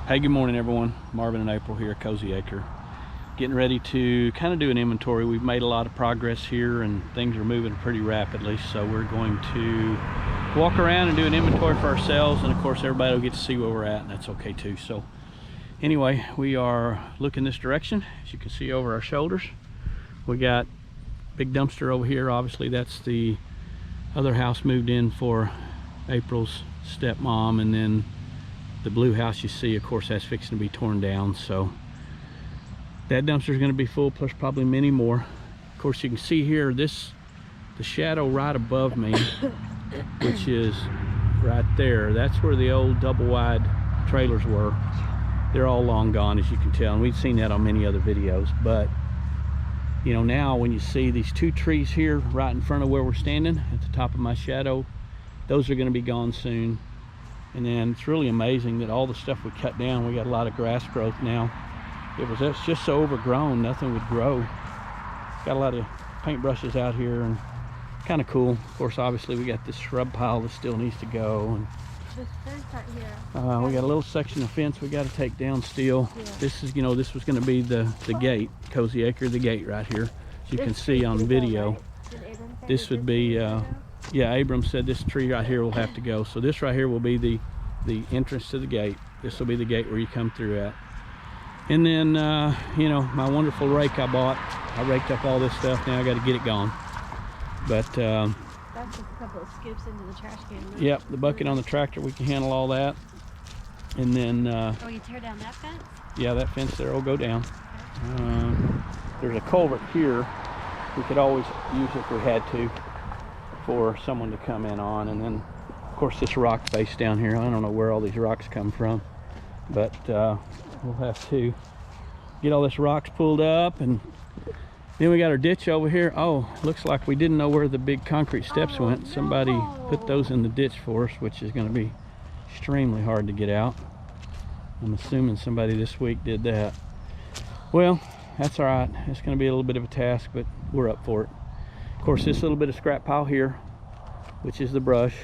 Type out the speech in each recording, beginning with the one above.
Hey, good morning everyone. Marvin and April here at Cozy Acre. Getting ready to kind of do an inventory. We've made a lot of progress here and things are moving pretty rapidly. So we're going to walk around and do an inventory for ourselves. And of course everybody will get to see where we're at, and that's okay too. So anyway, we are looking this direction. As you can see over our shoulders, we got big dumpster over here. Obviously that's the other house moved in for April's stepmom, and then the blue house you see, of course, that's fixing to be torn down. So that dumpster is going to be full, plus probably many more. Of course, you can see here the shadow right above me, which is right there. That's where the old double wide trailers were. They're all long gone, as you can tell, and we've seen that on many other videos. But you know, now when you see these two trees here right in front of where we're standing at the top of my shadow, those are going to be gone soon. And then it's really amazing that all the stuff we cut down, we got a lot of grass growth now. It's just so overgrown, nothing would grow. Got a lot of paintbrushes out here and kind of cool. Of course, obviously we got this shrub pile that still needs to go. And this fence out here. We got a little section of fence we got to take down still. Yeah. This is, you know, this was going to be the gate, Cozy Acre, the gate right here. As you can see on video, this would be, yeah, Abram said this tree right here will have to go. So this right here will be the entrance to the gate. This will be the gate where you come through at. And then, you know, my wonderful rake I bought. I raked up all this stuff. Now I got to get it gone. But that's just a couple of scoops into the trash can. Right? Yep, the bucket on the tractor, we can handle all that. And then oh, you tear down that fence? Yeah, that fence there will go down. There's a culvert here we could always use if we had to, for someone to come in on. And then of course this rock face down here, I don't know where all these rocks come from, but we'll have to get all this rocks pulled up. And then we got our ditch over here. Oh, looks like we didn't know where the big concrete steps went. Somebody put those in the ditch for us, which is going to be extremely hard to get out. I'm assuming somebody this week did that. Well, that's all right. It's going to be a little bit of a task, but we're up for it. Of course, this little bit of scrap pile here, which is the brush.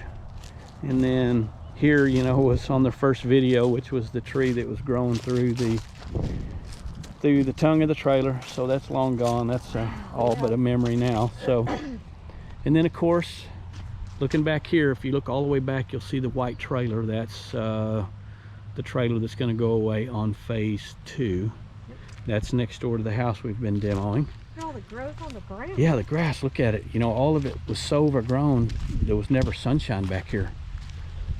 And then here, you know, was on the first video, which was the tree that was growing through the tongue of the trailer. So that's long gone. That's all but a memory now. So, and then of course, looking back here, if you look all the way back, you'll see the white trailer. That's the trailer that's going to go away on phase 2. That's next door to the house we've been demoing. All the growth on the ground. Yeah, the grass, look at it. You know, all of it was so overgrown, there was never sunshine back here.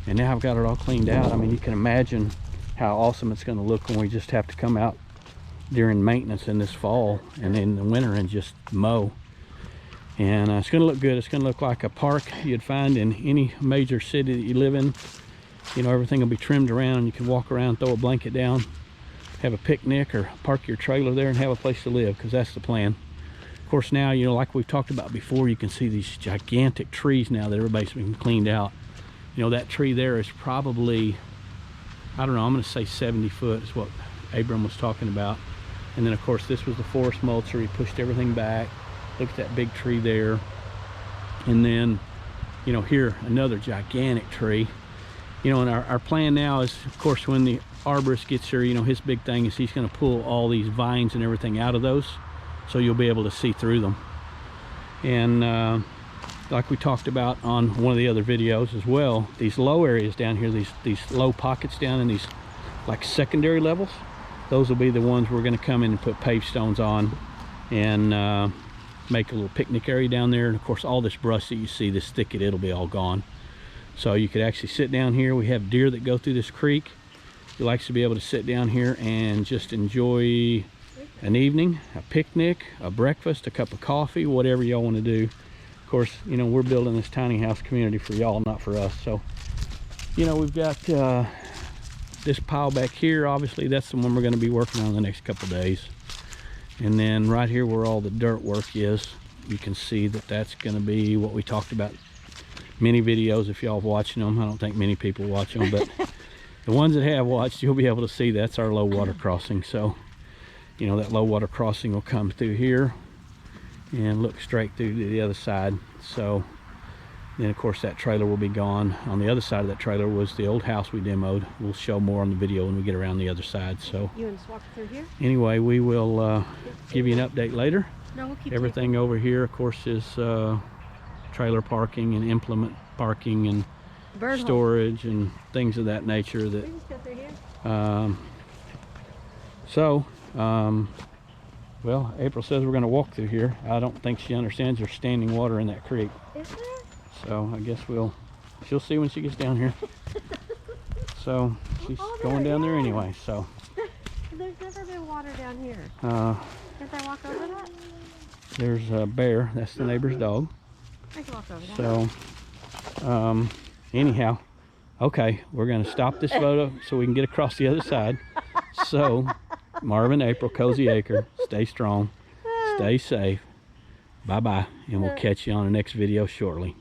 And now I've got it all cleaned out. I mean, you can imagine how awesome it's going to look when we just have to come out during maintenance in this fall and in the winter and just mow. And it's going to look good. It's going to look like a park you'd find in any major city that you live in. You know, everything will be trimmed around. You can walk around, throw a blanket down, have a picnic, or park your trailer there and have a place to live, because that's the plan. Of course, now, you know, like we've talked about before, you can see these gigantic trees now that everybody's been cleaned out. You know, that tree there is probably, I don't know, I'm going to say 70 foot is what Abram was talking about. And then of course this was the forest mulcher. He pushed everything back. Look at that big tree there. And then, you know, here another gigantic tree. You know, and our plan now is, of course, when the arborist gets here, you know, his big thing is he's going to pull all these vines and everything out of those, so you'll be able to see through them. And like we talked about on one of the other videos as well, these low areas down here, these low pockets down in these like secondary levels, those will be the ones we're going to come in and put paved stones on and make a little picnic area down there. And of course all this brush that you see, this thicket, it'll be all gone. So you could actually sit down here. We have deer that go through this creek. He likes to be able to sit down here and just enjoy an evening, a picnic, a breakfast, a cup of coffee, whatever y'all want to do. Of course, you know, we're building this tiny house community for y'all, not for us. So, you know, we've got this pile back here. Obviously, that's the one we're going to be working on the next couple days. And then right here where all the dirt work is, you can see that that's going to be what we talked about. Many videos, if y'all watching them. I don't think many people watch them, but the ones that have watched, you'll be able to see that's our low water crossing. So, you know, that low water crossing will come through here and look straight through to the other side. So Then of course that trailer will be gone. On the other side of that trailer was the old house we demoed. We'll show more on the video when we get around the other side. So You want to walk through here? anyway, we will give you an update later. No, we'll keep Everything over here, of course, is trailer parking and implement parking and Bird home. storage and things of that nature. That We just go through here. Well, April says we're going to walk through here. I don't think she understands there's standing water in that creek. Is there? So I guess she'll see when she gets down here. So she's Oh, going there down there it is. anyway. So There's never been water down here. Can't I walk over that? there's a bear. That's the neighbor's dog. I can walk over that. So anyhow, okay, we're going to stop this photo so we can get across the other side. So Marvin, April, Cozy Acre, stay strong, stay safe. Bye-bye, and we'll catch you on the next video shortly.